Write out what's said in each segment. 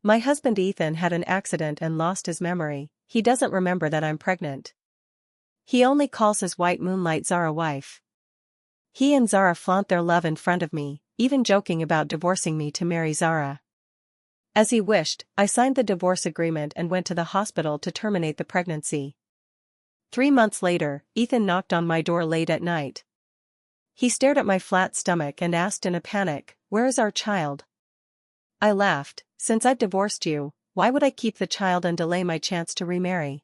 My husband Ethan had an accident and lost his memory. He doesn't remember that I'm pregnant. He only calls his white Moonlight Zara wife. He and Zara flaunt their love in front of me, even joking about divorcing me to marry Zara. As he wished, I signed the divorce agreement and went to the hospital to terminate the pregnancy. 3 months later, Ethan knocked on my door late at night. He stared at my flat stomach and asked in a panic, "Where is our child?" I laughed. "Since I've divorced you, why would I keep the child and delay my chance to remarry?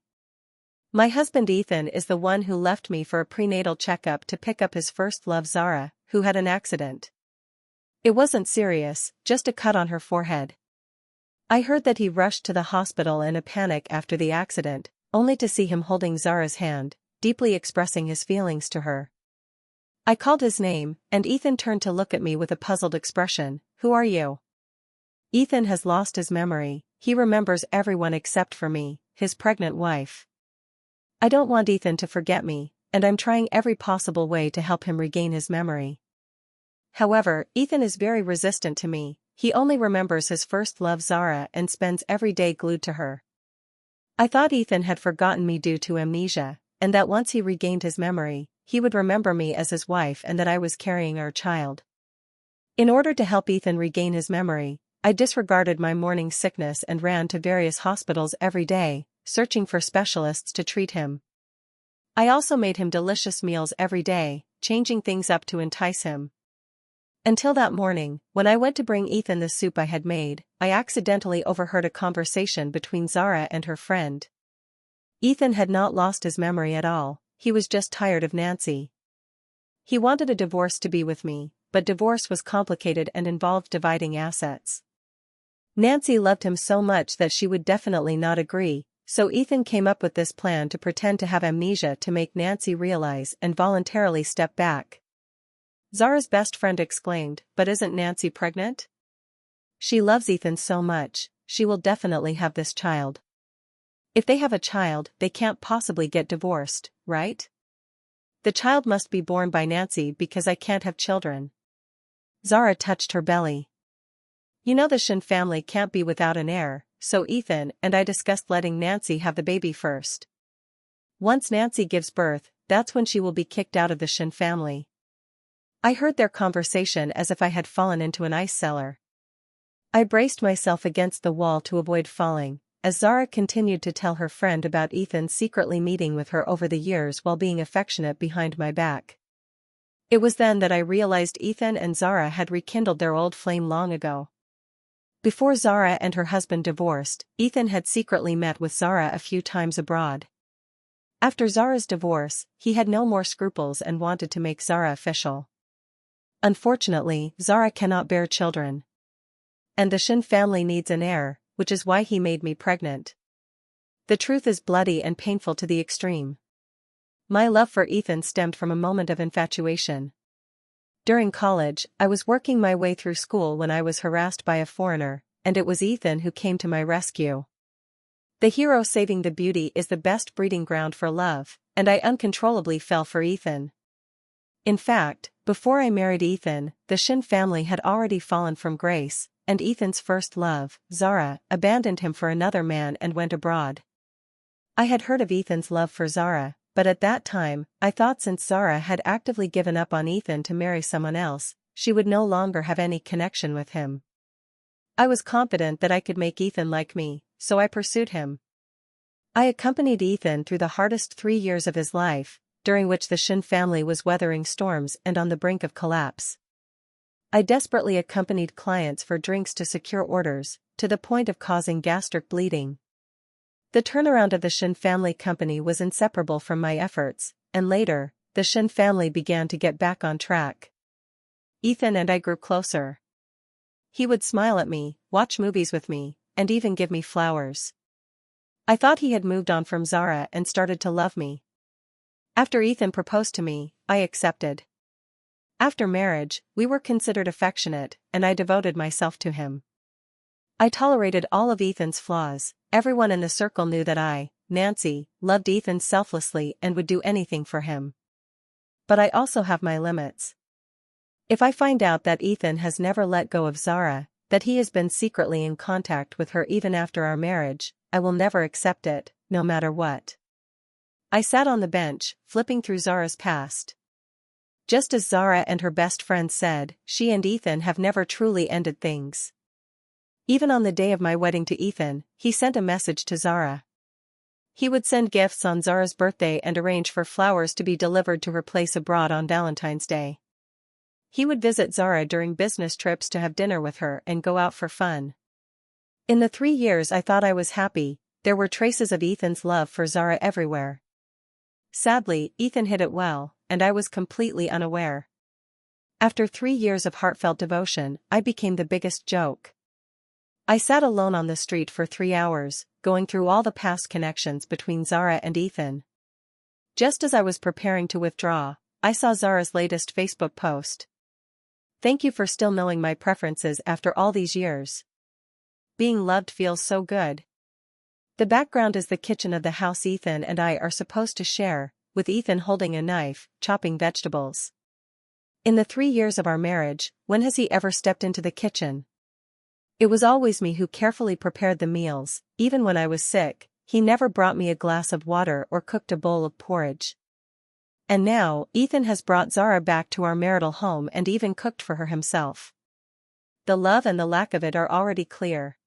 My husband Ethan is the one who left me for a prenatal checkup to pick up his first love Zara, who had an accident. It wasn't serious, just a cut on her forehead. I heard that he rushed to the hospital in a panic after the accident, only to see him holding Zara's hand, deeply expressing his feelings to her. I called his name, and Ethan turned to look at me with a puzzled expression. "Who are you?" Ethan has lost his memory. He remembers everyone except for me, his pregnant wife. I don't want Ethan to forget me, and I'm trying every possible way to help him regain his memory. However, Ethan is very resistant to me. He only remembers his first love Zara and spends every day glued to her. I thought Ethan had forgotten me due to amnesia, and that once he regained his memory, he would remember me as his wife and that I was carrying our child. In order to help Ethan regain his memory, I disregarded my morning sickness and ran to various hospitals every day, searching for specialists to treat him. I also made him delicious meals every day, changing things up to entice him. Until that morning, when I went to bring Ethan the soup I had made, I accidentally overheard a conversation between Zara and her friend. Ethan had not lost his memory at all, he was just tired of Nancy. He wanted a divorce to be with me, but divorce was complicated and involved dividing assets. Nancy loved him so much that she would definitely not agree, so Ethan came up with this plan to pretend to have amnesia to make Nancy realize and voluntarily step back. Zara's best friend exclaimed, "But isn't Nancy pregnant? She loves Ethan so much, she will definitely have this child. If they have a child, they can't possibly get divorced, right? The child must be born by Nancy because I can't have children." Zara touched her belly. "You know the Shin family can't be without an heir, so Ethan and I discussed letting Nancy have the baby first. Once Nancy gives birth, that's when she will be kicked out of the Shin family." I heard their conversation as if I had fallen into an ice cellar. I braced myself against the wall to avoid falling, as Zara continued to tell her friend about Ethan secretly meeting with her over the years while being affectionate behind my back. It was then that I realized Ethan and Zara had rekindled their old flame long ago. Before Zara and her husband divorced, Ethan had secretly met with Zara a few times abroad. After Zara's divorce, he had no more scruples and wanted to make Zara official. Unfortunately, Zara cannot bear children. And the Shin family needs an heir, which is why he made me pregnant. The truth is bloody and painful to the extreme. My love for Ethan stemmed from a moment of infatuation. During college, I was working my way through school when I was harassed by a foreigner, and it was Ethan who came to my rescue. The hero saving the beauty is the best breeding ground for love, and I uncontrollably fell for Ethan. In fact, before I married Ethan, the Shin family had already fallen from grace, and Ethan's first love, Zara, abandoned him for another man and went abroad. I had heard of Ethan's love for Zara, but at that time, I thought since Zara had actively given up on Ethan to marry someone else, she would no longer have any connection with him. I was confident that I could make Ethan like me, so I pursued him. I accompanied Ethan through the hardest 3 years of his life, during which the Shin family was weathering storms and on the brink of collapse. I desperately accompanied clients for drinks to secure orders, to the point of causing gastric bleeding. The turnaround of the Shin family company was inseparable from my efforts, and later, the Shin family began to get back on track. Ethan and I grew closer. He would smile at me, watch movies with me, and even give me flowers. I thought he had moved on from Zara and started to love me. After Ethan proposed to me, I accepted. After marriage, we were considered affectionate, and I devoted myself to him. I tolerated all of Ethan's flaws. Everyone in the circle knew that I, Nancy, loved Ethan selflessly and would do anything for him. But I also have my limits. If I find out that Ethan has never let go of Zara, that he has been secretly in contact with her even after our marriage. I will never accept it, no matter what. I sat on the bench, flipping through Zara's past. Just as Zara and her best friend said, she and Ethan have never truly ended things. Even on the day of my wedding to Ethan, he sent a message to Zara. He would send gifts on Zara's birthday and arrange for flowers to be delivered to her place abroad on Valentine's Day. He would visit Zara during business trips to have dinner with her and go out for fun. In the 3 years I thought I was happy, there were traces of Ethan's love for Zara everywhere. Sadly, Ethan hid it well, and I was completely unaware. After 3 years of heartfelt devotion, I became the biggest joke. I sat alone on the street for 3 hours, going through all the past connections between Zara and Ethan. Just as I was preparing to withdraw, I saw Zara's latest Facebook post. "Thank you for still knowing my preferences after all these years. Being loved feels so good." The background is the kitchen of the house Ethan and I are supposed to share, with Ethan holding a knife, chopping vegetables. In the 3 years of our marriage, when has he ever stepped into the kitchen? It was always me who carefully prepared the meals. Even when I was sick, he never brought me a glass of water or cooked a bowl of porridge. And now, Ethan has brought Zara back to our marital home and even cooked for her himself. The love and the lack of it are already clear.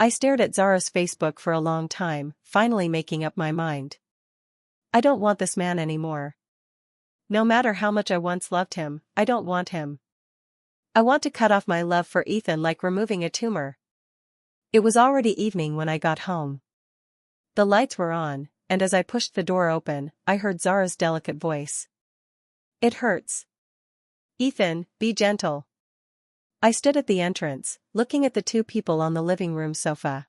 I stared at Zara's Facebook for a long time, finally making up my mind. I don't want this man anymore. No matter how much I once loved him, I don't want him. I want to cut off my love for Ethan like removing a tumor. It was already evening when I got home. The lights were on, and as I pushed the door open, I heard Zara's delicate voice. "It hurts. Ethan, be gentle." I stood at the entrance, looking at the 2 people on the living room sofa.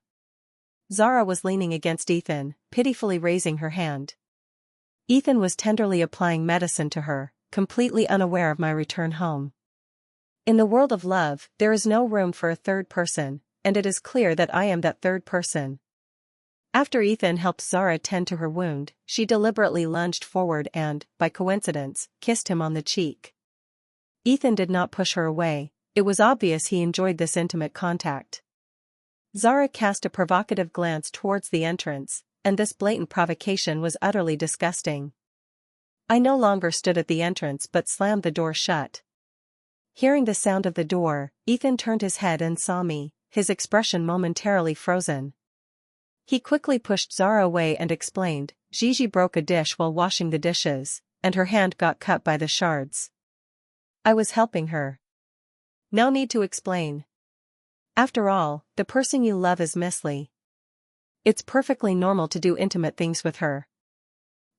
Zara was leaning against Ethan, pitifully raising her hand. Ethan was tenderly applying medicine to her, completely unaware of my return home. In the world of love, there is no room for a third person, and it is clear that I am that third person. After Ethan helped Zara tend to her wound, she deliberately lunged forward and, by coincidence, kissed him on the cheek. Ethan did not push her away. It was obvious he enjoyed this intimate contact. Zara cast a provocative glance towards the entrance, and this blatant provocation was utterly disgusting. I no longer stood at the entrance but slammed the door shut. Hearing the sound of the door, Ethan turned his head and saw me, his expression momentarily frozen. He quickly pushed Zara away and explained, "Gigi broke a dish while washing the dishes, and her hand got cut by the shards. I was helping her. No need to explain. After all, the person you love is Miss Lee. It's perfectly normal to do intimate things with her."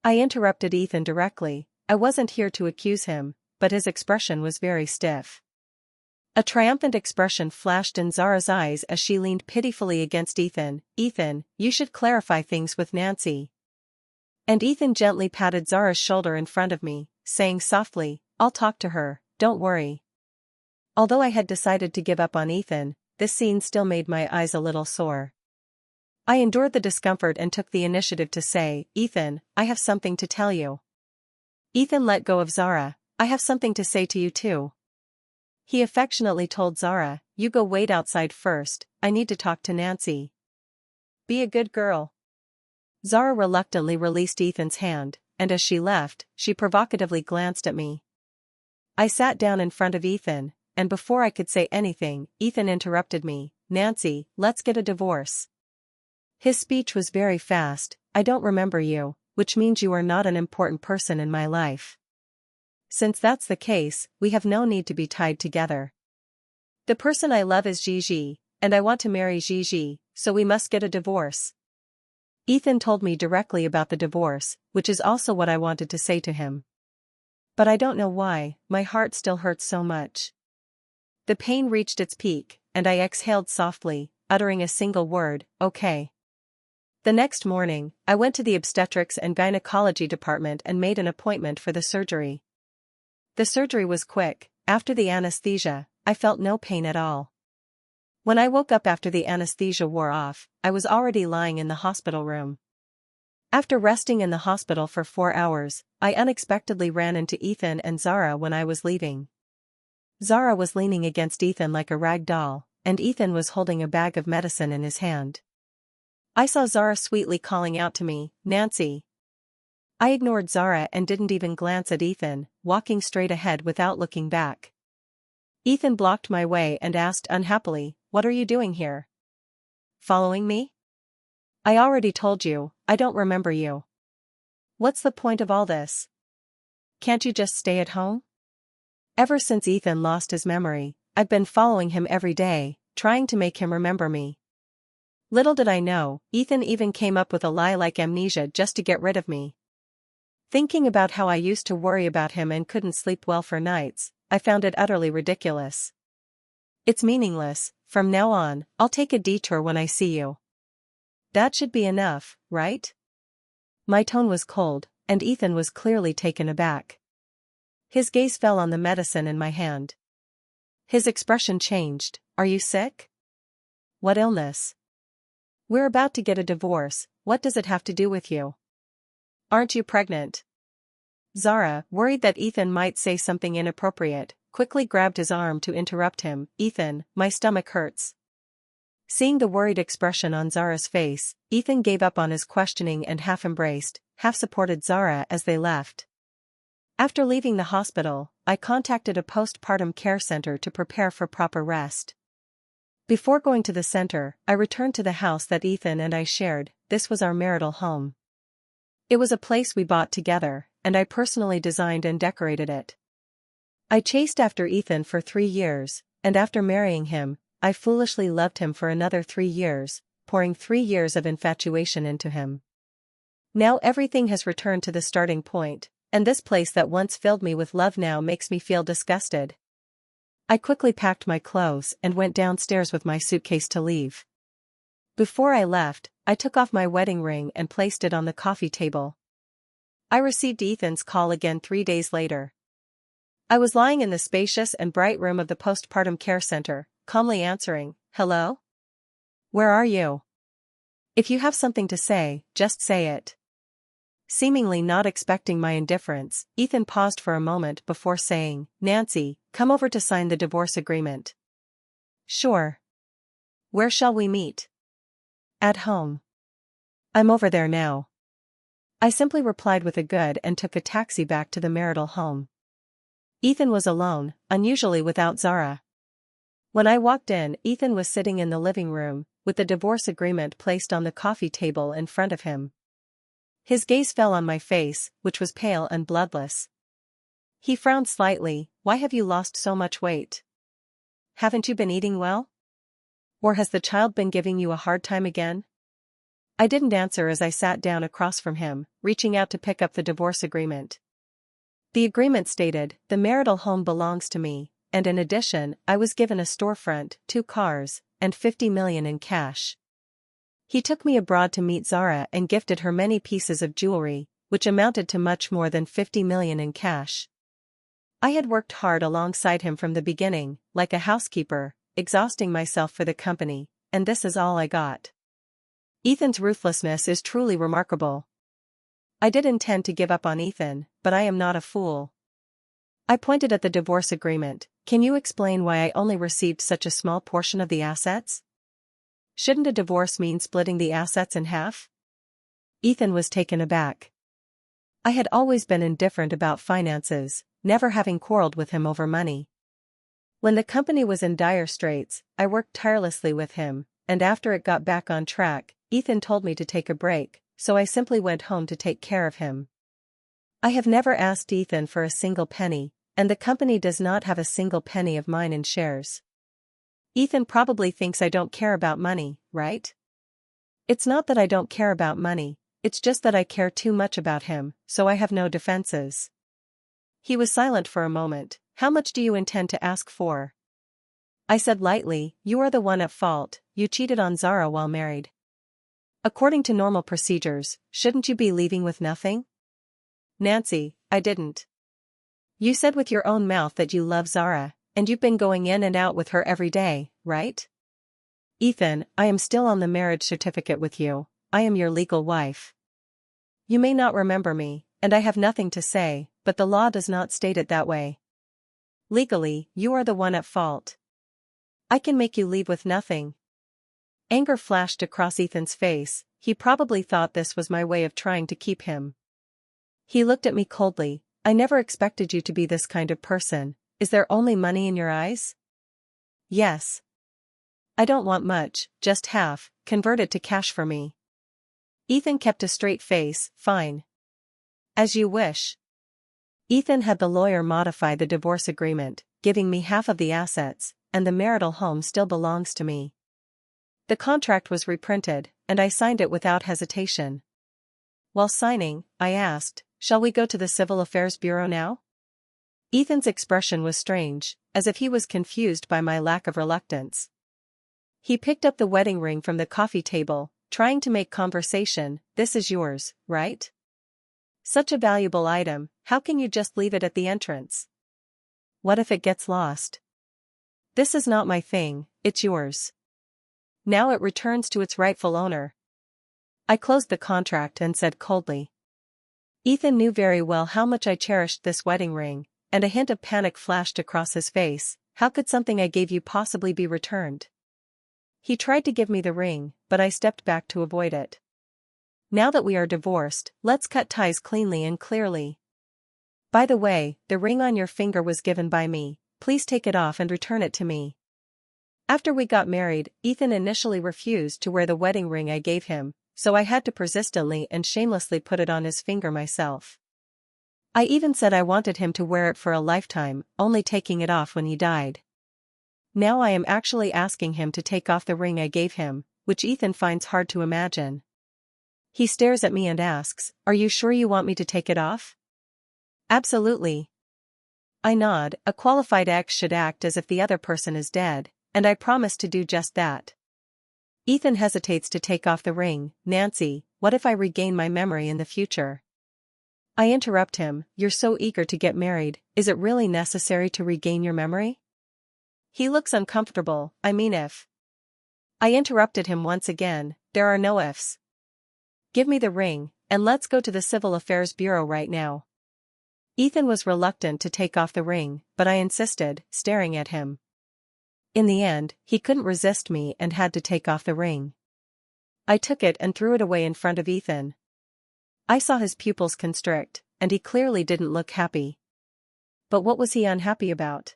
I interrupted Ethan directly. I wasn't here to accuse him, but his expression was very stiff. A triumphant expression flashed in Zara's eyes as she leaned pitifully against Ethan. "Ethan, you should clarify things with Nancy." And Ethan gently patted Zara's shoulder in front of me, saying softly, "I'll talk to her, don't worry." Although I had decided to give up on Ethan, this scene still made my eyes a little sore. I endured the discomfort and took the initiative to say, "Ethan, I have something to tell you." Ethan let go of Zara. "I have something to say to you too." He affectionately told Zara, "You go wait outside first, I need to talk to Nancy." "Be a good girl." Zara reluctantly released Ethan's hand, and as she left, she provocatively glanced at me. I sat down in front of Ethan, and before I could say anything, Ethan interrupted me. "Nancy, let's get a divorce." His speech was very fast. "I don't remember you, which means you are not an important person in my life. Since that's the case, we have no need to be tied together. The person I love is Gigi, and I want to marry Gigi, so we must get a divorce." Ethan told me directly about the divorce, which is also what I wanted to say to him. But I don't know why, my heart still hurts so much. The pain reached its peak, and I exhaled softly, uttering a single word, "Okay." The next morning, I went to the obstetrics and gynecology department and made an appointment for the surgery. The surgery was quick. After the anesthesia, I felt no pain at all. When I woke up after the anesthesia wore off, I was already lying in the hospital room. After resting in the hospital for 4 hours, I unexpectedly ran into Ethan and Zara when I was leaving. Zara was leaning against Ethan like a rag doll, and Ethan was holding a bag of medicine in his hand. I saw Zara sweetly calling out to me, "Nancy." I ignored Zara and didn't even glance at Ethan, walking straight ahead without looking back. Ethan blocked my way and asked unhappily, "What are you doing here? Following me?" "I already told you, I don't remember you. What's the point of all this? Can't you just stay at home?" Ever since Ethan lost his memory, I've been following him every day, trying to make him remember me. Little did I know, Ethan even came up with a lie like amnesia just to get rid of me. Thinking about how I used to worry about him and couldn't sleep well for nights, I found it utterly ridiculous. It's meaningless. From now on, I'll take a detour when I see you. That should be enough, right? My tone was cold, and Ethan was clearly taken aback. His gaze fell on the medicine in my hand. His expression changed. "Are you sick? What illness? We're about to get a divorce, what does it have to do with you? Aren't you pregnant?" Zara, worried that Ethan might say something inappropriate, quickly grabbed his arm to interrupt him. "Ethan, my stomach hurts." Seeing the worried expression on Zara's face, Ethan gave up on his questioning and half embraced, half supported Zara as they left. After leaving the hospital, I contacted a postpartum care center to prepare for proper rest. Before going to the center, I returned to the house that Ethan and I shared. This was our marital home. It was a place we bought together, and I personally designed and decorated it. I chased after Ethan for 3 years, and after marrying him, I foolishly loved him for another 3 years, pouring 3 years of infatuation into him. Now everything has returned to the starting point, and this place that once filled me with love now makes me feel disgusted. I quickly packed my clothes and went downstairs with my suitcase to leave. Before I left, I took off my wedding ring and placed it on the coffee table. I received Ethan's call again 3 days later. I was lying in the spacious and bright room of the postpartum care center, calmly answering, "Hello? Where are you? If you have something to say, just say it." Seemingly not expecting my indifference, Ethan paused for a moment before saying, "Nancy, come over to sign the divorce agreement." "Sure. Where shall we meet?" "At home." "I'm over there now." I simply replied with a good and took a taxi back to the marital home. Ethan was alone, unusually without Zara. When I walked in, Ethan was sitting in the living room, with the divorce agreement placed on the coffee table in front of him. His gaze fell on my face, which was pale and bloodless. He frowned slightly. "Why have you lost so much weight? Haven't you been eating well? Or has the child been giving you a hard time again?" I didn't answer as I sat down across from him, reaching out to pick up the divorce agreement. The agreement stated, "The marital home belongs to me, and in addition, I was given a storefront, 2 cars, and 50 million in cash." He took me abroad to meet Zara and gifted her many pieces of jewelry, which amounted to much more than 50 million in cash. I had worked hard alongside him from the beginning, like a housekeeper, exhausting myself for the company, and this is all I got. Ethan's ruthlessness is truly remarkable. I did intend to give up on Ethan, but I am not a fool. I pointed at the divorce agreement. "Can you explain why I only received such a small portion of the assets? Shouldn't a divorce mean splitting the assets in half?" Ethan was taken aback. I had always been indifferent about finances, never having quarreled with him over money. When the company was in dire straits, I worked tirelessly with him, and after it got back on track, Ethan told me to take a break, so I simply went home to take care of him. I have never asked Ethan for a single penny, and the company does not have a single penny of mine in shares. Ethan probably thinks I don't care about money, right? It's not that I don't care about money, it's just that I care too much about him, so I have no defenses. He was silent for a moment. "How much do you intend to ask for?" I said lightly, "You are the one at fault, you cheated on Zara while married. According to normal procedures, shouldn't you be leaving with nothing?" "Nancy, I didn't. You said with your own mouth that you love Zara, and you've been going in and out with her every day, right?" "Ethan, I am still on the marriage certificate with you, I am your legal wife. You may not remember me, and I have nothing to say, but the law does not state it that way. Legally, you are the one at fault." I can make you leave with nothing. Anger flashed across Ethan's face. He probably thought this was my way of trying to keep him. He looked at me coldly. I never expected you to be this kind of person. Is there only money in your eyes? Yes. I don't want much, just half. Convert it to cash for me. Ethan kept a straight face. Fine. As you wish. Ethan had the lawyer modify the divorce agreement, giving me half of the assets, and the marital home still belongs to me. The contract was reprinted, and I signed it without hesitation. While signing, I asked, "Shall we go to the Civil Affairs Bureau now?" Ethan's expression was strange, as if he was confused by my lack of reluctance. He picked up the wedding ring from the coffee table, trying to make conversation. "This is yours, right? Such a valuable item, how can you just leave it at the entrance? What if it gets lost? This is not my thing, it's yours. Now it returns to its rightful owner." I closed the contract and said coldly. Ethan knew very well how much I cherished this wedding ring, and a hint of panic flashed across his face. How could something I gave you possibly be returned? He tried to give me the ring, but I stepped back to avoid it. Now that we are divorced, let's cut ties cleanly and clearly. By the way, the ring on your finger was given by me. Please take it off and return it to me. After we got married, Ethan initially refused to wear the wedding ring I gave him, so I had to persistently and shamelessly put it on his finger myself. I even said I wanted him to wear it for a lifetime, only taking it off when he died. Now I am actually asking him to take off the ring I gave him, which Ethan finds hard to imagine. He stares at me and asks, "Are you sure you want me to take it off?" "Absolutely." I nod. A qualified ex should act as if the other person is dead, and I promise to do just that. Ethan hesitates to take off the ring. "Nancy, what if I regain my memory in the future?" I interrupt him. "You're so eager to get married, is it really necessary to regain your memory?" He looks uncomfortable. "I mean if." I interrupted him once again. "There are no ifs. Give me the ring, and let's go to the Civil Affairs Bureau right now." Ethan was reluctant to take off the ring, but I insisted, staring at him. In the end, he couldn't resist me and had to take off the ring. I took it and threw it away in front of Ethan. I saw his pupils constrict, and he clearly didn't look happy. But what was he unhappy about?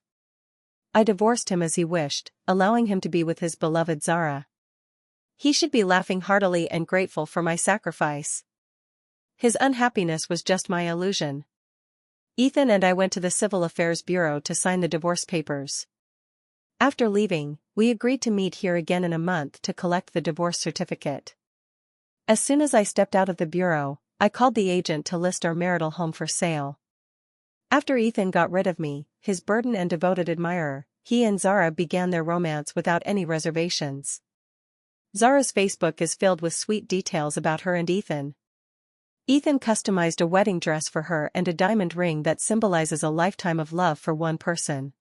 I divorced him as he wished, allowing him to be with his beloved Zara. He should be laughing heartily and grateful for my sacrifice. His unhappiness was just my illusion. Ethan and I went to the Civil Affairs Bureau to sign the divorce papers. After leaving, we agreed to meet here again in a month to collect the divorce certificate. As soon as I stepped out of the bureau, I called the agent to list our marital home for sale. After Ethan got rid of me, his burden and devoted admirer, he and Zara began their romance without any reservations. Zara's Facebook is filled with sweet details about her and Ethan. Ethan customized a wedding dress for her and a diamond ring that symbolizes a lifetime of love for one person.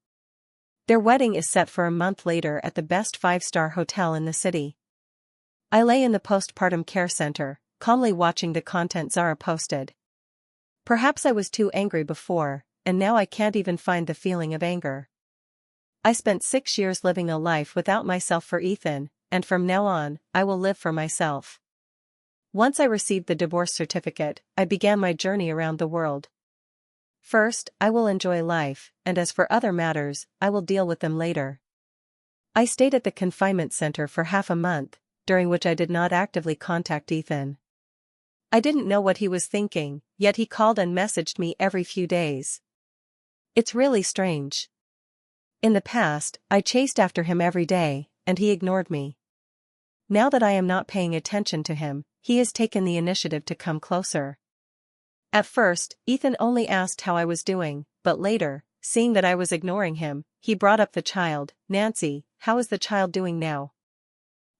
Their wedding is set for a month later at the best 5-star hotel in the city. I lay in the postpartum care center, calmly watching the content Zara posted. Perhaps I was too angry before, and now I can't even find the feeling of anger. I spent 6 years living a life without myself for Ethan, and from now on, I will live for myself. Once I received the divorce certificate, I began my journey around the world. First, I will enjoy life, and as for other matters, I will deal with them later. I stayed at the confinement center for half a month, during which I did not actively contact Ethan. I didn't know what he was thinking, yet he called and messaged me every few days. It's really strange. In the past, I chased after him every day, and he ignored me. Now that I am not paying attention to him, he has taken the initiative to come closer. At first, Ethan only asked how I was doing, but later, seeing that I was ignoring him, he brought up the child. "Nancy, how is the child doing now?"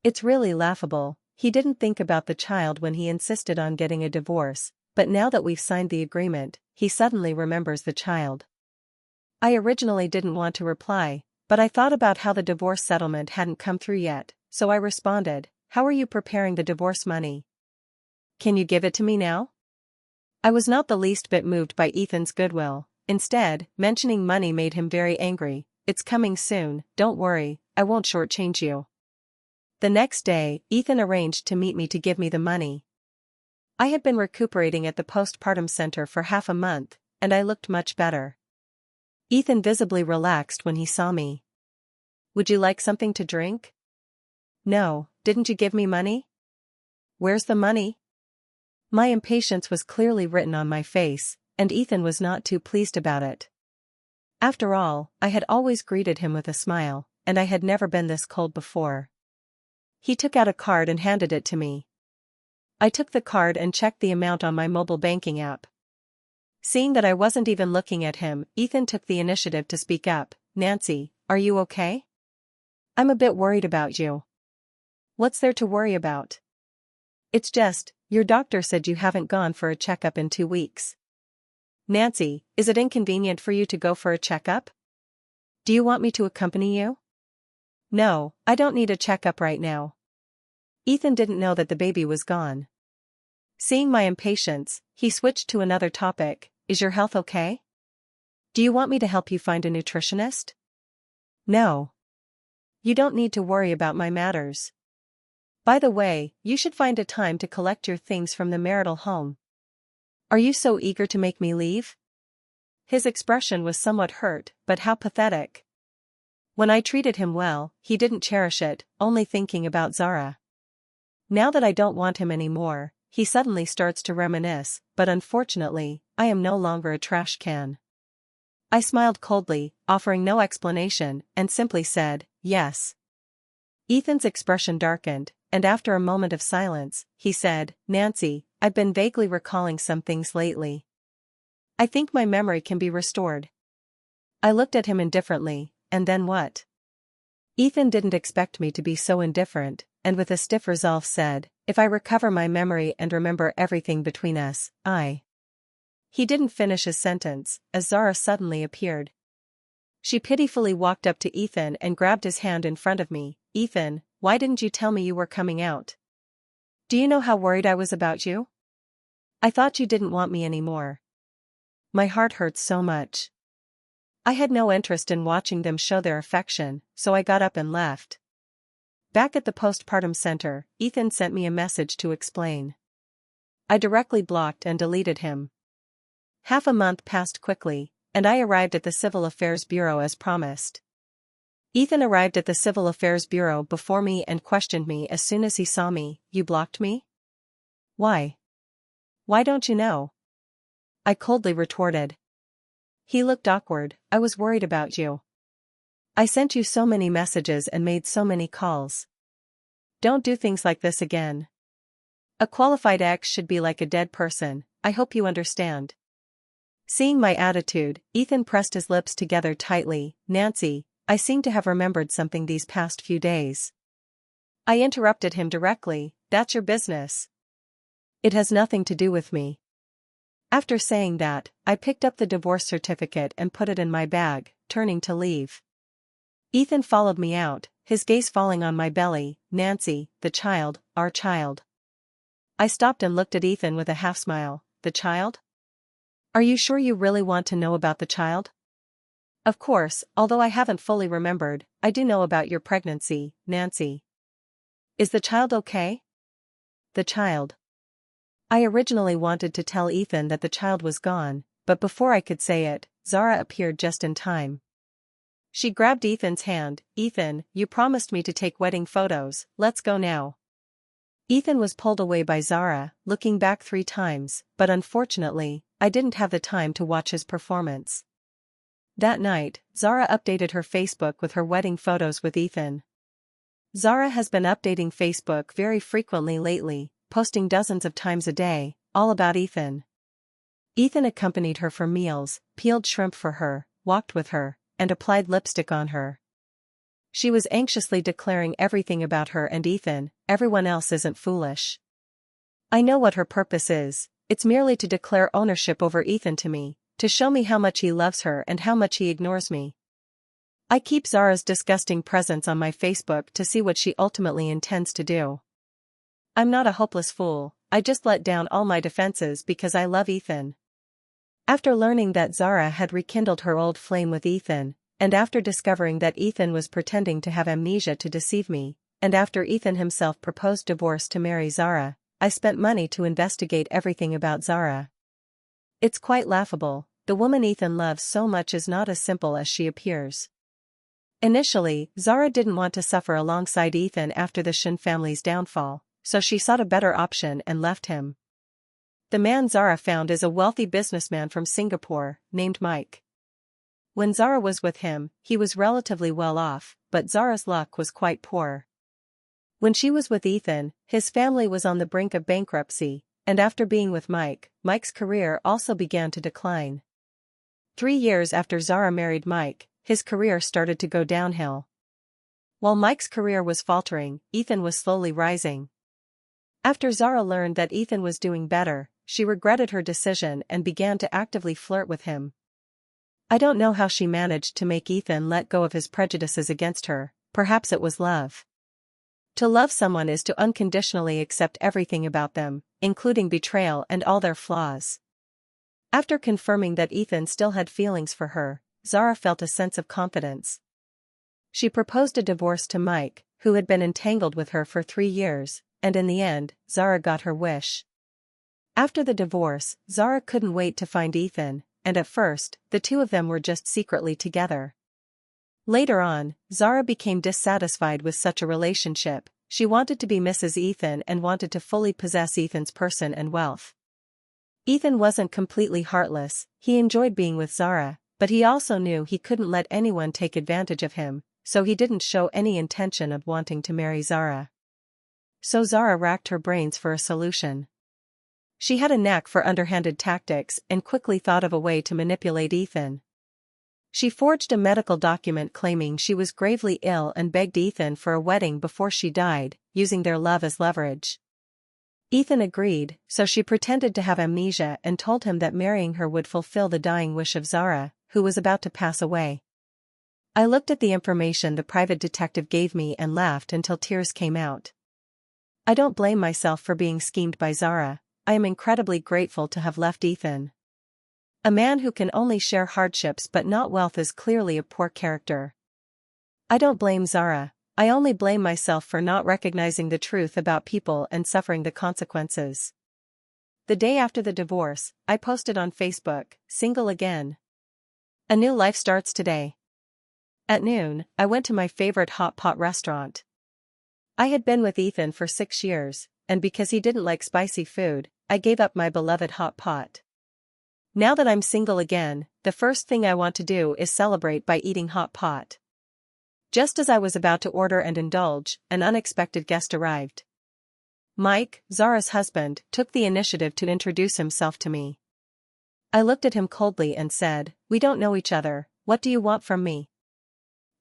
It's really laughable. He didn't think about the child when he insisted on getting a divorce, but now that we've signed the agreement, he suddenly remembers the child. I originally didn't want to reply, but I thought about how the divorce settlement hadn't come through yet, so I responded, "How are you preparing the divorce money? Can you give it to me now?" I was not the least bit moved by Ethan's goodwill. Instead, mentioning money made him very angry. "It's coming soon, don't worry, I won't shortchange you. The next day, Ethan arranged to meet me to give me the money. I had been recuperating at the postpartum center for half a month, and I looked much better. Ethan visibly relaxed when he saw me. Would you like something to drink? No, didn't you give me money? Where's the money? My impatience was clearly written on my face, and Ethan was not too pleased about it. After all, I had always greeted him with a smile, and I had never been this cold before. He took out a card and handed it to me. I took the card and checked the amount on my mobile banking app. Seeing that I wasn't even looking at him, Ethan took the initiative to speak up. Nancy, are you okay? I'm a bit worried about you. What's there to worry about? It's just, your doctor said you haven't gone for a checkup in 2 weeks. Nancy, is it inconvenient for you to go for a checkup? Do you want me to accompany you? No, I don't need a checkup right now. Ethan didn't know that the baby was gone. Seeing my impatience, he switched to another topic. Is your health okay? Do you want me to help you find a nutritionist? No. You don't need to worry about my matters. By the way, you should find a time to collect your things from the marital home. Are you so eager to make me leave? His expression was somewhat hurt, but how pathetic. When I treated him well, he didn't cherish it, only thinking about Zara. Now that I don't want him anymore, he suddenly starts to reminisce, but unfortunately, I am no longer a trash can. I smiled coldly, offering no explanation, and simply said, yes. Ethan's expression darkened, and after a moment of silence, he said, Nancy, I've been vaguely recalling some things lately. I think my memory can be restored. I looked at him indifferently, and then what? Ethan didn't expect me to be so indifferent, and with a stiff resolve said, if I recover my memory and remember everything between us, He didn't finish his sentence, as Zara suddenly appeared. She pitifully walked up to Ethan and grabbed his hand in front of me. Ethan, why didn't you tell me you were coming out? Do you know how worried I was about you? I thought you didn't want me anymore. My heart hurts so much. I had no interest in watching them show their affection, so I got up and left. Back at the postpartum center, Ethan sent me a message to explain. I directly blocked and deleted him. Half a month passed quickly, and I arrived at the Civil Affairs Bureau as promised. Ethan arrived at the Civil Affairs Bureau before me and questioned me as soon as he saw me. You blocked me? Why? Why don't you know? I coldly retorted. He looked awkward. I was worried about you. I sent you so many messages and made so many calls. Don't do things like this again. A qualified ex should be like a dead person, I hope you understand. Seeing my attitude, Ethan pressed his lips together tightly. Nancy, I seem to have remembered something these past few days. I interrupted him directly. That's your business. It has nothing to do with me. After saying that, I picked up the divorce certificate and put it in my bag, turning to leave. Ethan followed me out, his gaze falling on my belly. Nancy, the child, our child. I stopped and looked at Ethan with a half smile. The child? Are you sure you really want to know about the child? Of course, although I haven't fully remembered, I do know about your pregnancy, Nancy. Is the child okay? The child. I originally wanted to tell Ethan that the child was gone, but before I could say it, Zara appeared just in time. She grabbed Ethan's hand. Ethan, you promised me to take wedding photos, let's go now. Ethan was pulled away by Zara, looking back 3 times, but unfortunately, I didn't have the time to watch his performance. That night, Zara updated her Facebook with her wedding photos with Ethan. Zara has been updating Facebook very frequently lately, posting dozens of times a day, all about Ethan. Ethan accompanied her for meals, peeled shrimp for her, walked with her, and applied lipstick on her. She was anxiously declaring everything about her and Ethan. Everyone else isn't foolish. I know what her purpose is. It's merely to declare ownership over Ethan to me, to show me how much he loves her and how much he ignores me. I keep Zara's disgusting presence on my Facebook to see what she ultimately intends to do. I'm not a hopeless fool, I just let down all my defenses because I love Ethan. After learning that Zara had rekindled her old flame with Ethan, and after discovering that Ethan was pretending to have amnesia to deceive me, and after Ethan himself proposed divorce to marry Zara, I spent money to investigate everything about Zara. It's quite laughable, the woman Ethan loves so much is not as simple as she appears. Initially, Zara didn't want to suffer alongside Ethan after the Shin family's downfall, so she sought a better option and left him. The man Zara found is a wealthy businessman from Singapore, named Mike. When Zara was with him, he was relatively well off, but Zara's luck was quite poor. When she was with Ethan, his family was on the brink of bankruptcy, and after being with Mike, Mike's career also began to decline. 3 years after Zara married Mike, his career started to go downhill. While Mike's career was faltering, Ethan was slowly rising. After Zara learned that Ethan was doing better, she regretted her decision and began to actively flirt with him. I don't know how she managed to make Ethan let go of his prejudices against her, perhaps it was love. To love someone is to unconditionally accept everything about them, including betrayal and all their flaws. After confirming that Ethan still had feelings for her, Zara felt a sense of confidence. She proposed a divorce to Mike, who had been entangled with her for 3 years, and in the end, Zara got her wish. After the divorce, Zara couldn't wait to find Ethan, and at first, the two of them were just secretly together. Later on, Zara became dissatisfied with such a relationship. She wanted to be Mrs. Ethan and wanted to fully possess Ethan's person and wealth. Ethan wasn't completely heartless, he enjoyed being with Zara, but he also knew he couldn't let anyone take advantage of him, so he didn't show any intention of wanting to marry Zara. So Zara racked her brains for a solution. She had a knack for underhanded tactics and quickly thought of a way to manipulate Ethan. She forged a medical document claiming she was gravely ill and begged Ethan for a wedding before she died, using their love as leverage. Ethan agreed, so she pretended to have amnesia and told him that marrying her would fulfill the dying wish of Zara, who was about to pass away. I looked at the information the private detective gave me and laughed until tears came out. I don't blame myself for being schemed by Zara. I am incredibly grateful to have left Ethan. A man who can only share hardships but not wealth is clearly a poor character. I don't blame Zara, I only blame myself for not recognizing the truth about people and suffering the consequences. The day after the divorce, I posted on Facebook, "Single again. A new life starts today." At noon, I went to my favorite hot pot restaurant. I had been with Ethan for 6 years, and because he didn't like spicy food, I gave up my beloved hot pot. Now that I'm single again, the first thing I want to do is celebrate by eating hot pot. Just as I was about to order and indulge, an unexpected guest arrived. Mike, Zara's husband, took the initiative to introduce himself to me. I looked at him coldly and said, "We don't know each other, what do you want from me?"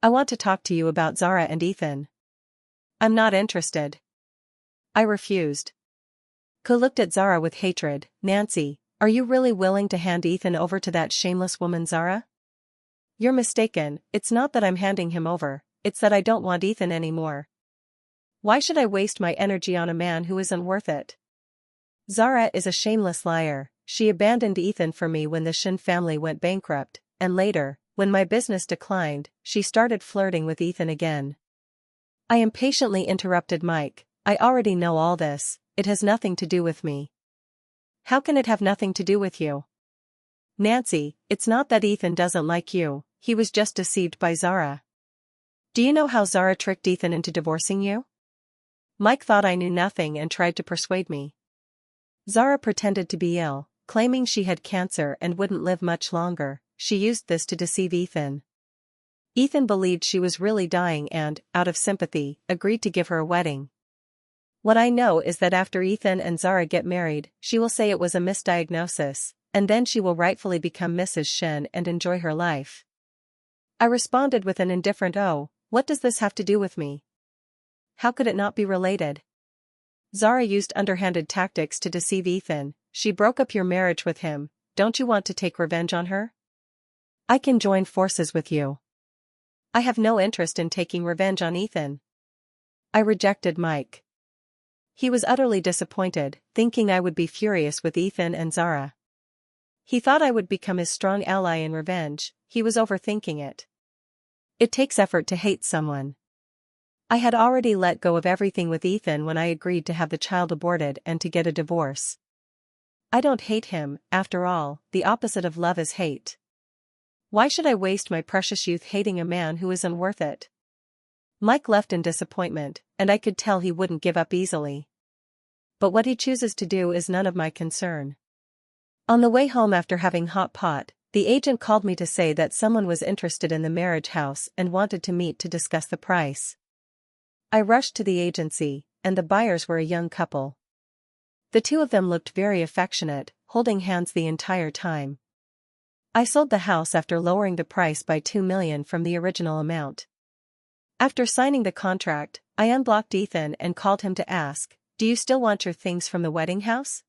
"I want to talk to you about Zara and Ethan." "I'm not interested." I refused. Ko looked at Zara with hatred. "Nancy, are you really willing to hand Ethan over to that shameless woman Zara?" "You're mistaken, it's not that I'm handing him over, it's that I don't want Ethan anymore. Why should I waste my energy on a man who isn't worth it? Zara is a shameless liar, she abandoned Ethan for me when the Shin family went bankrupt, and later, when my business declined, she started flirting with Ethan again." I impatiently interrupted Mike, "I already know all this, it has nothing to do with me." "How can it have nothing to do with you?" "Nancy, it's not that Ethan doesn't like you, he was just deceived by Zara." "Do you know how Zara tricked Ethan into divorcing you?" Mike thought I knew nothing and tried to persuade me. "Zara pretended to be ill, claiming she had cancer and wouldn't live much longer. She used this to deceive Ethan. Ethan believed she was really dying and, out of sympathy, agreed to give her a wedding. What I know is that after Ethan and Zara get married, she will say it was a misdiagnosis, and then she will rightfully become Mrs. Shin and enjoy her life." I responded with an indifferent "Oh, what does this have to do with me? How could it not be related? Zara used underhanded tactics to deceive Ethan, she broke up your marriage with him, don't you want to take revenge on her? I can join forces with you. I have no interest in taking revenge on Ethan." I rejected Mike. He was utterly disappointed, thinking I would be furious with Ethan and Zara. He thought I would become his strong ally in revenge, he was overthinking it. It takes effort to hate someone. I had already let go of everything with Ethan when I agreed to have the child aborted and to get a divorce. I don't hate him, after all, the opposite of love is hate. Why should I waste my precious youth hating a man who isn't worth it? Mike left in disappointment, and I could tell he wouldn't give up easily. But what he chooses to do is none of my concern. On the way home after having hot pot, the agent called me to say that someone was interested in the marriage house and wanted to meet to discuss the price. I rushed to the agency, and the buyers were a young couple. The two of them looked very affectionate, holding hands the entire time. I sold the house after lowering the price by $2 million from the original amount. After signing the contract, I unblocked Ethan and called him to ask, "Do you still want your things from the wedding house?"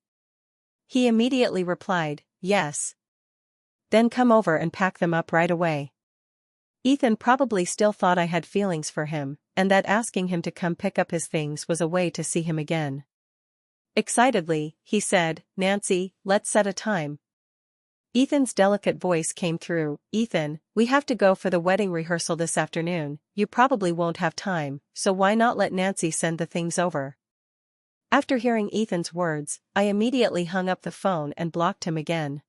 He immediately replied, "Yes." "Then come over and pack them up right away." Ethan probably still thought I had feelings for him, and that asking him to come pick up his things was a way to see him again. Excitedly, he said, "Nancy, let's set a time." Ethan's delicate voice came through, "Ethan, we have to go for the wedding rehearsal this afternoon, you probably won't have time, so why not let Nancy send the things over?" After hearing Ethan's words, I immediately hung up the phone and blocked him again.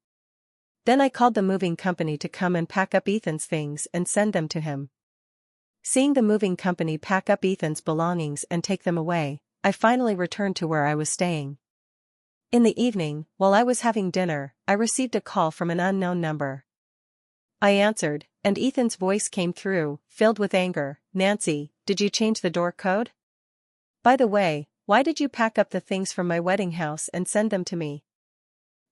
Then I called the moving company to come and pack up Ethan's things and send them to him. Seeing the moving company pack up Ethan's belongings and take them away, I finally returned to where I was staying. In the evening, while I was having dinner, I received a call from an unknown number. I answered, and Ethan's voice came through, filled with anger, "Nancy, did you change the door code? By the way, why did you pack up the things from my wedding house and send them to me?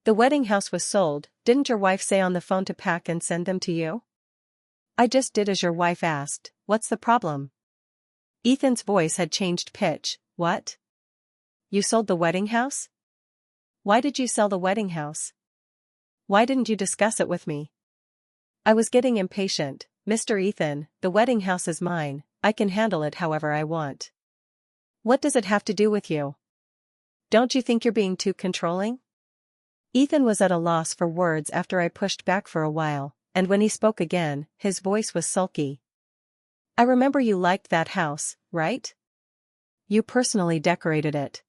The wedding house was sold, didn't your wife say on the phone to pack and send them to you?" "I just did as your wife asked, what's the problem?" Ethan's voice had changed pitch. "What? You sold the wedding house? Why did you sell the wedding house? Why didn't you discuss it with me?" I was getting impatient. "Mr. Ethan, the wedding house is mine, I can handle it however I want. What does it have to do with you? Don't you think you're being too controlling?" Ethan was at a loss for words after I pushed back for a while, and when he spoke again, his voice was sulky. "I remember you liked that house, right? You personally decorated it.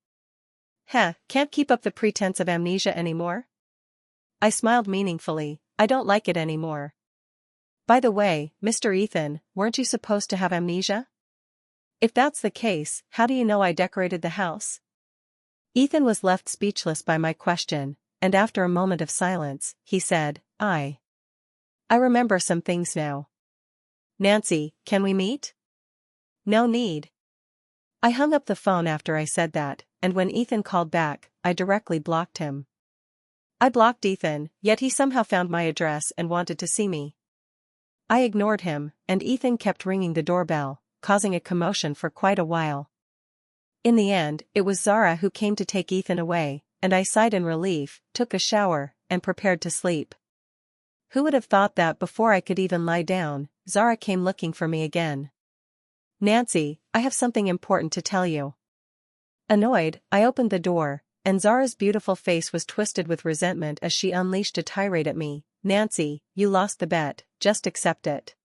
Can't keep up the pretense of amnesia anymore?" I smiled meaningfully. "I don't like it anymore." "By the way, Mr. Ethan, weren't you supposed to have amnesia? If that's the case, how do you know I decorated the house?" Ethan was left speechless by my question, and after a moment of silence, he said, I remember some things now. Nancy, can we meet?" "No need." I hung up the phone after I said that, and when Ethan called back, I directly blocked him. I blocked Ethan, yet he somehow found my address and wanted to see me. I ignored him, and Ethan kept ringing the doorbell, causing a commotion for quite a while. In the end, it was Zara who came to take Ethan away, and I sighed in relief, took a shower, and prepared to sleep. Who would have thought that before I could even lie down, Zara came looking for me again. "Nancy, I have something important to tell you." Annoyed, I opened the door, and Zara's beautiful face was twisted with resentment as she unleashed a tirade at me. "Nancy, you lost the bet, just accept it.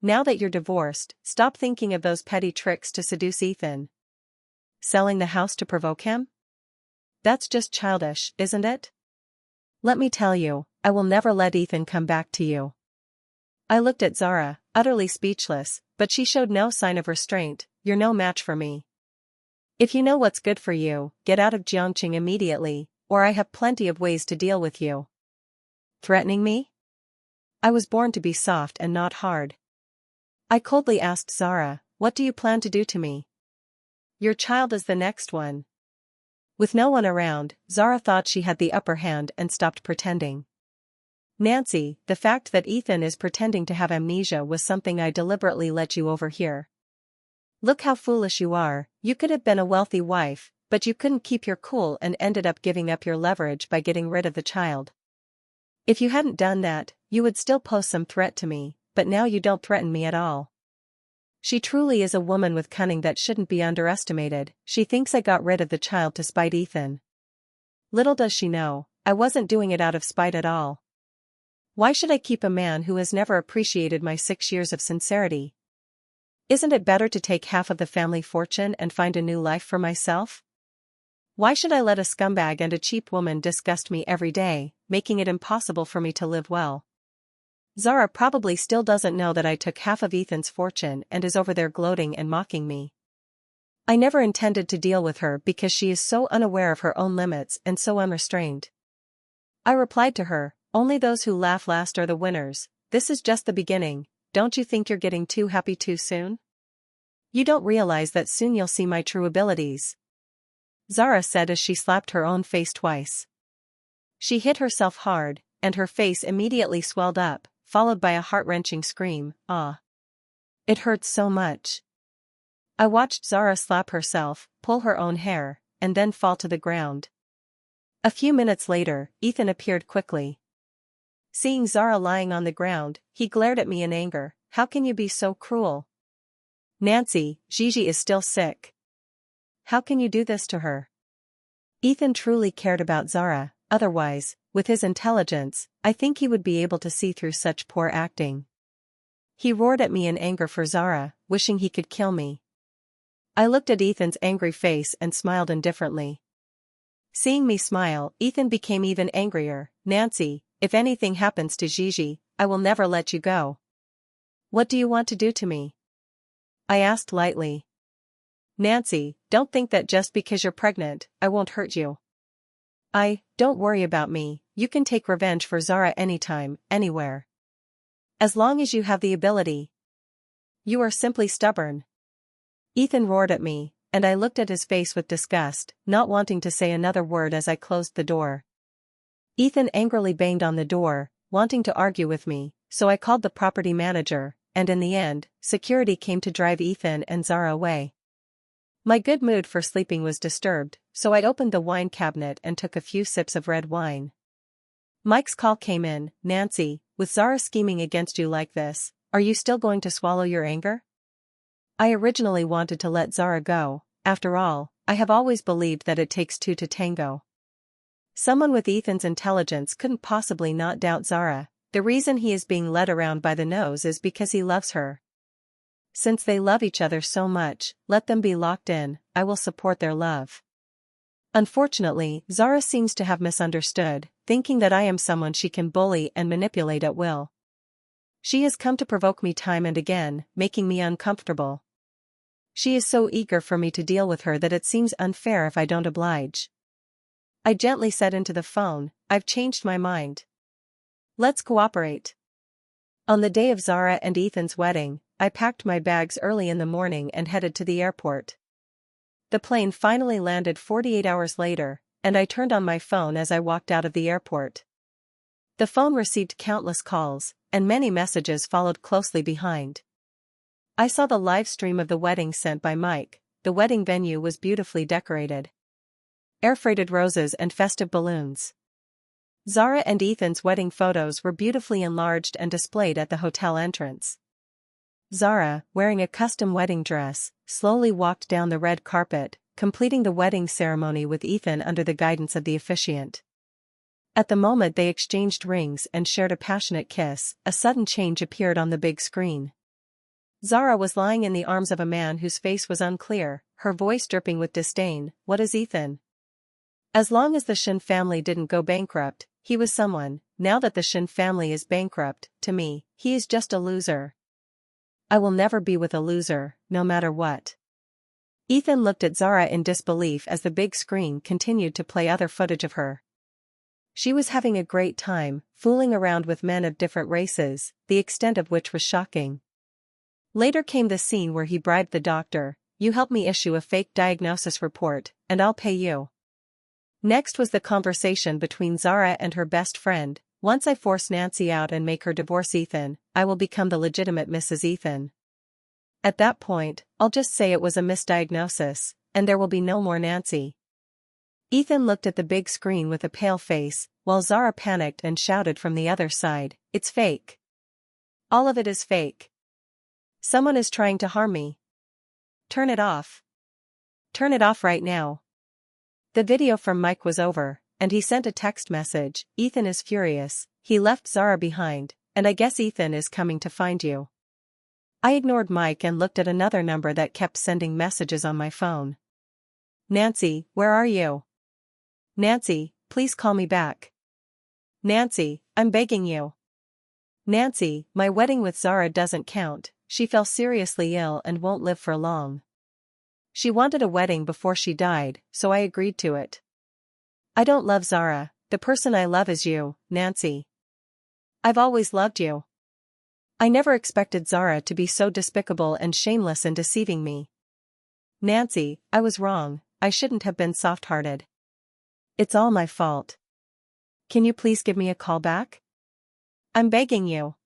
Now that you're divorced, stop thinking of those petty tricks to seduce Ethan. Selling the house to provoke him? That's just childish, isn't it? Let me tell you, I will never let Ethan come back to you." I looked at Zara, utterly speechless, but she showed no sign of restraint. "You're no match for me. If you know what's good for you, get out of Jiangqing immediately, or I have plenty of ways to deal with you." Threatening me? I was born to be soft and not hard. I coldly asked Zara, "What do you plan to do to me?" "Your child is the next one." With no one around, Zara thought she had the upper hand and stopped pretending. "Nancy, the fact that Ethan is pretending to have amnesia was something I deliberately let you overhear. Look how foolish you are, you could have been a wealthy wife, but you couldn't keep your cool and ended up giving up your leverage by getting rid of the child. If you hadn't done that, you would still pose some threat to me, but now you don't threaten me at all. She truly is a woman with cunning that shouldn't be underestimated. She thinks I got rid of the child to spite Ethan. Little does she know, I wasn't doing it out of spite at all. Why should I keep a man who has never appreciated my 6 years of sincerity? Isn't it better to take half of the family fortune and find a new life for myself? Why should I let a scumbag and a cheap woman disgust me every day, making it impossible for me to live well? Zara probably still doesn't know that I took half of Ethan's fortune and is over there gloating and mocking me. I never intended to deal with her because she is so unaware of her own limits and so unrestrained. I replied to her, only those who laugh last are the winners. This is just the beginning. Don't you think you're getting too happy too soon? You don't realize that soon you'll see my true abilities. Zara said as she slapped her own face twice. She hit herself hard, and her face immediately swelled up, followed by a heart-wrenching scream, "Ah! It hurts so much." I watched Zara slap herself, pull her own hair, and then fall to the ground. A few minutes later, Ethan appeared quickly. Seeing Zara lying on the ground, he glared at me in anger. "How can you be so cruel? Nancy, Gigi is still sick. How can you do this to her?" Ethan truly cared about Zara, otherwise, with his intelligence, I think he would be able to see through such poor acting. He roared at me in anger for Zara, wishing he could kill me. I looked at Ethan's angry face and smiled indifferently. Seeing me smile, Ethan became even angrier. "Nancy, if anything happens to Gigi, I will never let you go." "What do you want to do to me?" I asked lightly. "Nancy, don't think that just because you're pregnant, I won't hurt you. Don't worry about me, you can take revenge for Zara anytime, anywhere. As long as you have the ability. You are simply stubborn." Ethan roared at me, and I looked at his face with disgust, not wanting to say another word as I closed the door. Ethan angrily banged on the door, wanting to argue with me, so I called the property manager, and in the end, security came to drive Ethan and Zara away. My good mood for sleeping was disturbed, so I opened the wine cabinet and took a few sips of red wine. Mike's call came in. "Nancy, with Zara scheming against you like this, are you still going to swallow your anger?" I originally wanted to let Zara go. After all, I have always believed that it takes two to tango. Someone with Ethan's intelligence couldn't possibly not doubt Zara. The reason he is being led around by the nose is because he loves her. Since they love each other so much, let them be locked in. I will support their love. Unfortunately, Zara seems to have misunderstood, thinking that I am someone she can bully and manipulate at will. She has come to provoke me time and again, making me uncomfortable. She is so eager for me to deal with her that it seems unfair if I don't oblige. I gently said into the phone, "I've changed my mind. Let's cooperate." On the day of Zara and Ethan's wedding, I packed my bags early in the morning and headed to the airport. The plane finally landed 48 hours later, and I turned on my phone as I walked out of the airport. The phone received countless calls, and many messages followed closely behind. I saw the live stream of the wedding sent by Mike. The wedding venue was beautifully decorated. Air-freighted roses and festive balloons. Zara and Ethan's wedding photos were beautifully enlarged and displayed at the hotel entrance. Zara, wearing a custom wedding dress, slowly walked down the red carpet, completing the wedding ceremony with Ethan under the guidance of the officiant. At the moment they exchanged rings and shared a passionate kiss, a sudden change appeared on the big screen. Zara was lying in the arms of a man whose face was unclear, her voice dripping with disdain. "What is Ethan?" As long as the Shin family didn't go bankrupt, he was someone. Now that the Shin family is bankrupt, to me, he is just a loser. I will never be with a loser, no matter what. Ethan looked at Zara in disbelief as the big screen continued to play other footage of her. She was having a great time, fooling around with men of different races, the extent of which was shocking. Later came the scene where he bribed the doctor. "You help me issue a fake diagnosis report, and I'll pay you." Next was the conversation between Zara and her best friend. "Once I force Nancy out and make her divorce Ethan, I will become the legitimate Mrs. Ethan. At that point, I'll just say it was a misdiagnosis, and there will be no more Nancy." Ethan looked at the big screen with a pale face, while Zara panicked and shouted from the other side, "It's fake. All of it is fake. Someone is trying to harm me. Turn it off. Turn it off right now." The video from Mike was over, and he sent a text message. "Ethan is furious. he left Zara behind, and I guess Ethan is coming to find you. I ignored Mike and looked at another number that kept sending messages on my phone. Nancy, where are you? Nancy, please call me back. Nancy, I'm begging you. Nancy, my wedding with Zara doesn't count, she fell seriously ill and won't live for long. She wanted a wedding before she died, so I agreed to it. I don't love Zara, the person I love is you, Nancy. I've always loved you. I never expected Zara to be so despicable and shameless in deceiving me. Nancy, I was wrong, I shouldn't have been soft-hearted. It's all my fault. Can you please give me a call back? I'm begging you.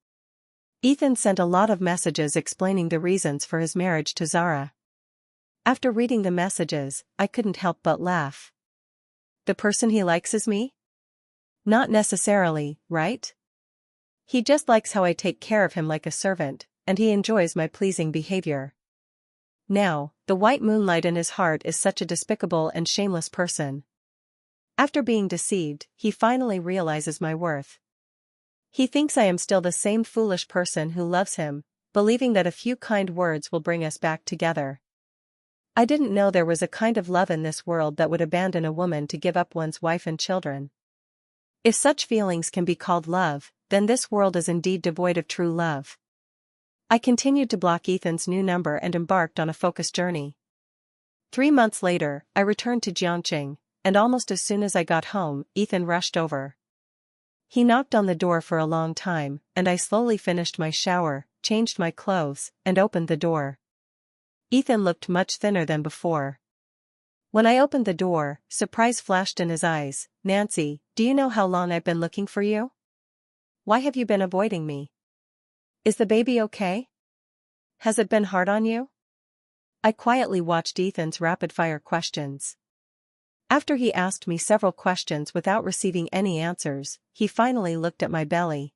Ethan sent a lot of messages explaining the reasons for his marriage to Zara. After reading the messages, I couldn't help but laugh. The person he likes is me? Not necessarily, right? He just likes how I take care of him like a servant, and he enjoys my pleasing behavior. Now, the white moonlight in his heart is such a despicable and shameless person. After being deceived, he finally realizes my worth. He thinks I am still the same foolish person who loves him, believing that a few kind words will bring us back together. I didn't know there was a kind of love in this world that would abandon a woman to give up one's wife and children. If such feelings can be called love, then this world is indeed devoid of true love. I continued to block Ethan's new number and embarked on a focused journey. 3 months later, I returned to Jiangqing, and almost as soon as I got home, Ethan rushed over. He knocked on the door for a long time, and I slowly finished my shower, changed my clothes, and opened the door. Ethan looked much thinner than before. When I opened the door, surprise flashed in his eyes. Nancy, do you know how long I've been looking for you? Why have you been avoiding me? Is the baby okay? Has it been hard on you? I quietly watched Ethan's rapid-fire questions. After he asked me several questions without receiving any answers, he finally looked at my belly.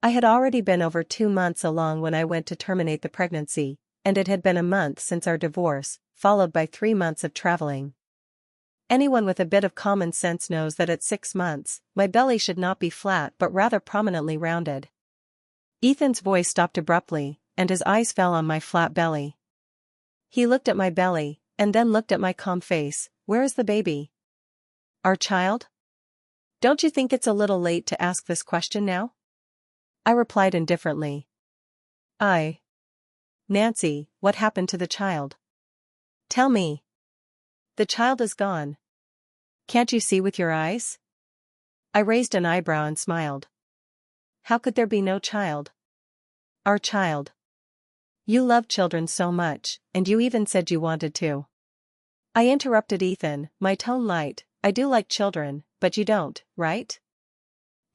I had already been over 2 months along when I went to terminate the pregnancy, and it had been a month since our divorce, followed by 3 months of traveling. Anyone with a bit of common sense knows that at 6 months, my belly should not be flat but rather prominently rounded. Ethan's voice stopped abruptly, and his eyes fell on my flat belly. He looked at my belly, and then looked at my calm face. Where is the baby? Our child? Don't you think it's a little late to ask this question now? I replied indifferently. Nancy, what happened to the child? Tell me. The child is gone. Can't you see with your eyes? I raised an eyebrow and smiled. How could there be no child? Our child. You love children so much, and you even said you wanted to. I interrupted Ethan, my tone light. I do like children, but you don't, right?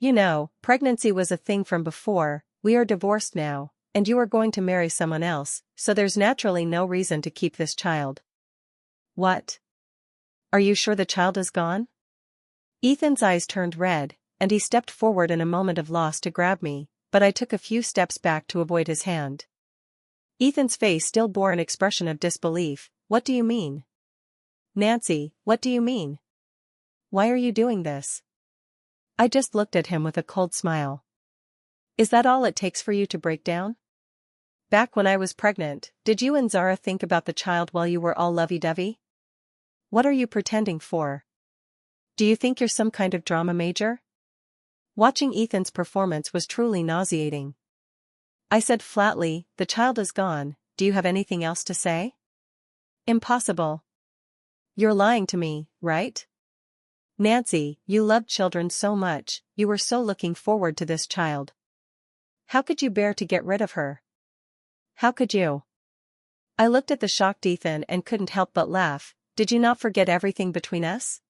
You know, pregnancy was a thing from before. We are divorced now, and you are going to marry someone else, so there's naturally no reason to keep this child. What? Are you sure the child is gone? Ethan's eyes turned red, and he stepped forward in a moment of loss to grab me, but I took a few steps back to avoid his hand. Ethan's face still bore an expression of disbelief. What do you mean? Nancy, what do you mean? Why are you doing this? I just looked at him with a cold smile. Is that all it takes for you to break down? Back when I was pregnant, did you and Zara think about the child while you were all lovey-dovey? What are you pretending for? Do you think you're some kind of drama major? Watching Ethan's performance was truly nauseating. I said flatly, the child is gone, do you have anything else to say? Impossible. You're lying to me, right? Nancy, you loved children so much, you were so looking forward to this child. How could you bear to get rid of her? How could you? I looked at the shocked Ethan and couldn't help but laugh. Did you not forget everything between us?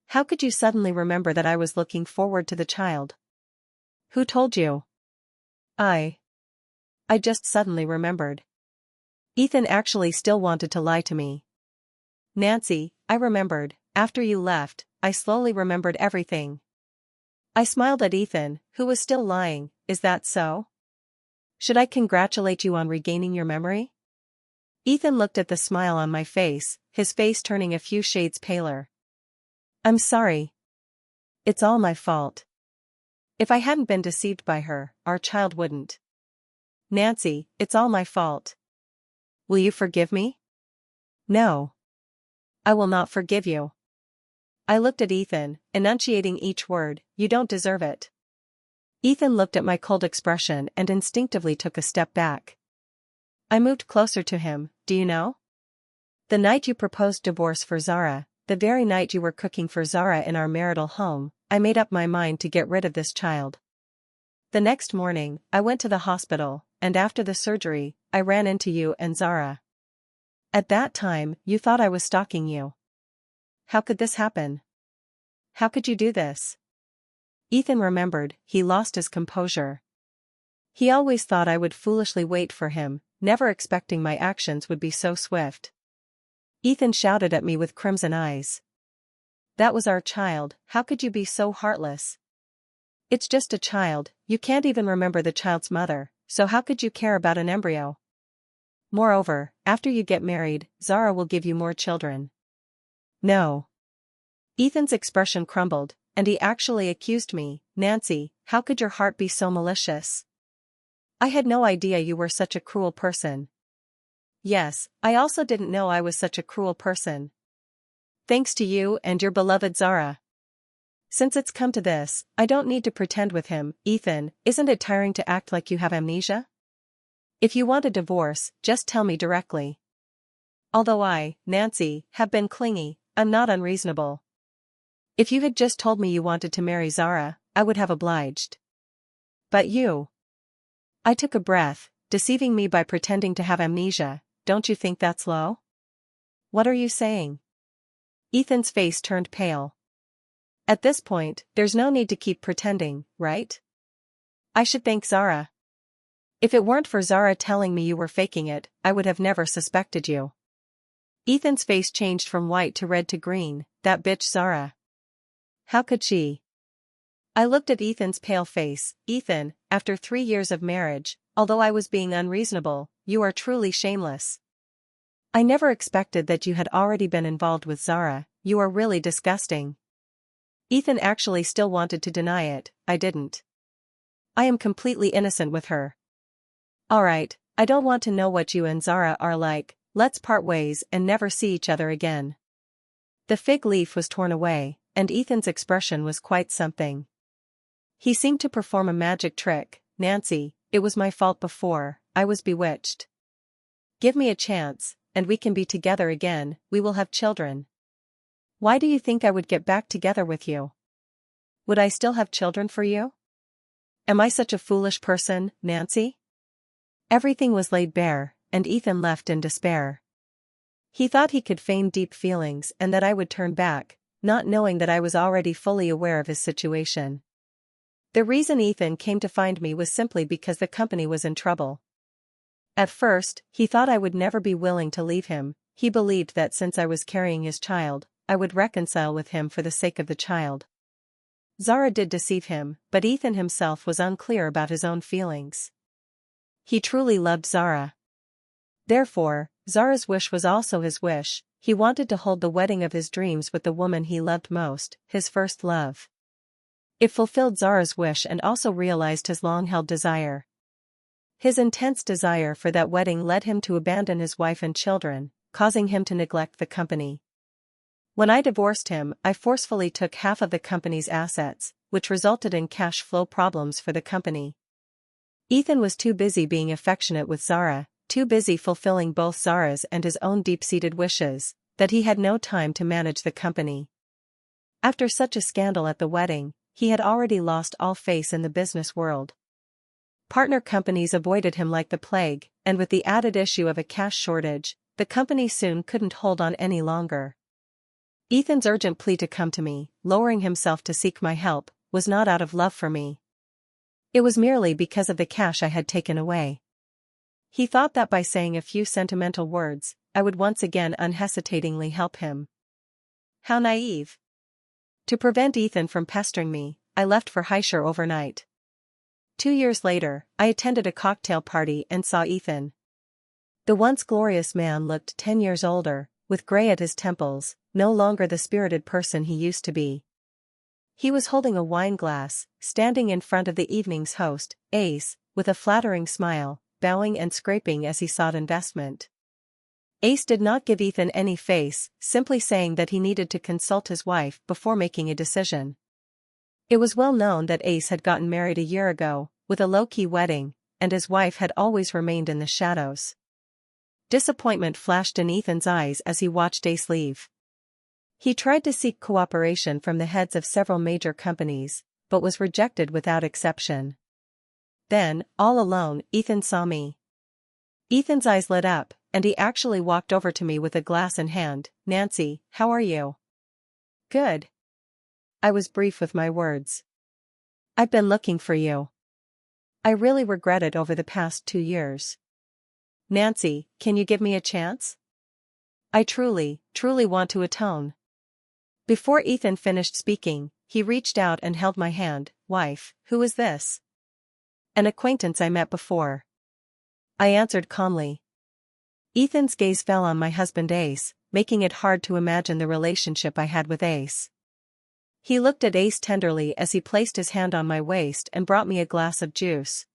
How could you suddenly remember that I was looking forward to the child? Who told you? I just suddenly remembered. Ethan actually still wanted to lie to me. Nancy, I remembered. After you left, I slowly remembered everything. I smiled at Ethan, who was still lying. Is that so? Should I congratulate you on regaining your memory? Ethan looked at the smile on my face, his face turning a few shades paler. I'm sorry. It's all my fault. If I hadn't been deceived by her, our child wouldn't. Nancy, it's all my fault. Will you forgive me? No. I will not forgive you. I looked at Ethan, enunciating each word, you don't deserve it. Ethan looked at my cold expression and instinctively took a step back. I moved closer to him, do you know? The night you proposed divorce for Zara, the very night you were cooking for Zara in our marital home, I made up my mind to get rid of this child. The next morning, I went to the hospital, and after the surgery, I ran into you and Zara. At that time, you thought I was stalking you. How could this happen? How could you do this? Ethan remembered, he lost his composure. He always thought I would foolishly wait for him, never expecting my actions would be so swift. Ethan shouted at me with crimson eyes. That was our child, how could you be so heartless? It's just a child, you can't even remember the child's mother, so how could you care about an embryo? Moreover, after you get married, Zara will give you more children. No. Ethan's expression crumbled, and he actually accused me, Nancy, how could your heart be so malicious? I had no idea you were such a cruel person. Yes, I also didn't know I was such a cruel person. Thanks to you and your beloved Zara. Since it's come to this, I don't need to pretend with him, Ethan, isn't it tiring to act like you have amnesia? If you want a divorce, just tell me directly. Although I, Nancy, have been clingy, I'm not unreasonable. If you had just told me you wanted to marry Zara, I would have obliged. But you. I took a breath, deceiving me by pretending to have amnesia, don't you think that's low? What are you saying? Ethan's face turned pale. At this point, there's no need to keep pretending, right? I should thank Zara. If it weren't for Zara telling me you were faking it, I would have never suspected you. Ethan's face changed from white to red to green, that bitch Zara. How could she? I looked at Ethan's pale face, Ethan, after 3 years of marriage, although I was being unreasonable, you are truly shameless. I never expected that you had already been involved with Zara, you are really disgusting. Ethan actually still wanted to deny it, I didn't. I am completely innocent with her. Alright, I don't want to know what you and Zara are like, let's part ways and never see each other again. The fig leaf was torn away, and Ethan's expression was quite something. He seemed to perform a magic trick, Nancy, it was my fault before, I was bewitched. Give me a chance, and we can be together again, we will have children. Why do you think I would get back together with you? Would I still have children for you? Am I such a foolish person, Nancy? Everything was laid bare, and Ethan left in despair. He thought he could feign deep feelings and that I would turn back, not knowing that I was already fully aware of his situation. The reason Ethan came to find me was simply because the company was in trouble. At first, he thought I would never be willing to leave him, he believed that since I was carrying his child, I would reconcile with him for the sake of the child. Zara did deceive him, but Ethan himself was unclear about his own feelings. He truly loved Zara. Therefore, Zara's wish was also his wish, he wanted to hold the wedding of his dreams with the woman he loved most, his first love. It fulfilled Zara's wish and also realized his long-held desire. His intense desire for that wedding led him to abandon his wife and children, causing him to neglect the company. When I divorced him, I forcefully took half of the company's assets, which resulted in cash flow problems for the company. Ethan was too busy being affectionate with Zara, too busy fulfilling both Zara's and his own deep-seated wishes, that he had no time to manage the company. After such a scandal at the wedding, he had already lost all faith in the business world. Partner companies avoided him like the plague, and with the added issue of a cash shortage, the company soon couldn't hold on any longer. Ethan's urgent plea to come to me, lowering himself to seek my help, was not out of love for me. It was merely because of the cash I had taken away. He thought that by saying a few sentimental words, I would once again unhesitatingly help him. How naive. To prevent Ethan from pestering me, I left for Haishur overnight. 2 years later, I attended a cocktail party and saw Ethan. The once glorious man looked 10 years older, with gray at his temples, no longer the spirited person he used to be. He was holding a wine glass, standing in front of the evening's host, Ace, with a flattering smile, bowing and scraping as he sought investment. Ace did not give Ethan any face, simply saying that he needed to consult his wife before making a decision. It was well known that Ace had gotten married a year ago, with a low-key wedding, and his wife had always remained in the shadows. Disappointment flashed in Ethan's eyes as he watched Ace leave. He tried to seek cooperation from the heads of several major companies, but was rejected without exception. Then, all alone, Ethan saw me. Ethan's eyes lit up, and he actually walked over to me with a glass in hand. "Nancy, how are you?" "Good." I was brief with my words. "I've been looking for you. I really regret it over the past 2 years. Nancy, can you give me a chance? I truly want to atone." Before Ethan finished speaking, he reached out and held my hand. "Wife, who is this?" "An acquaintance I met before," I answered calmly. Ethan's gaze fell on my husband Ace, making it hard to imagine the relationship I had with Ace. He looked at Ace tenderly as he placed his hand on my waist and brought me a glass of juice.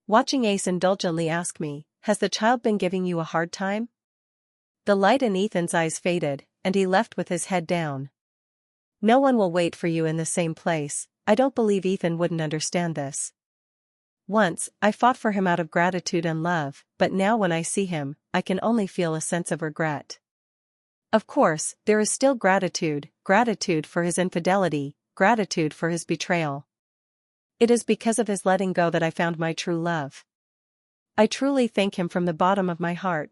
Watching Ace indulgently ask me, "Has the child been giving you a hard time?" The light in Ethan's eyes faded, and he left with his head down. "No one will wait for you in the same place." I don't believe Ethan wouldn't understand this. Once, I fought for him out of gratitude and love, but now when I see him, I can only feel a sense of regret. Of course, there is still gratitude for his infidelity, gratitude for his betrayal. It is because of his letting go that I found my true love. I truly thank him from the bottom of my heart.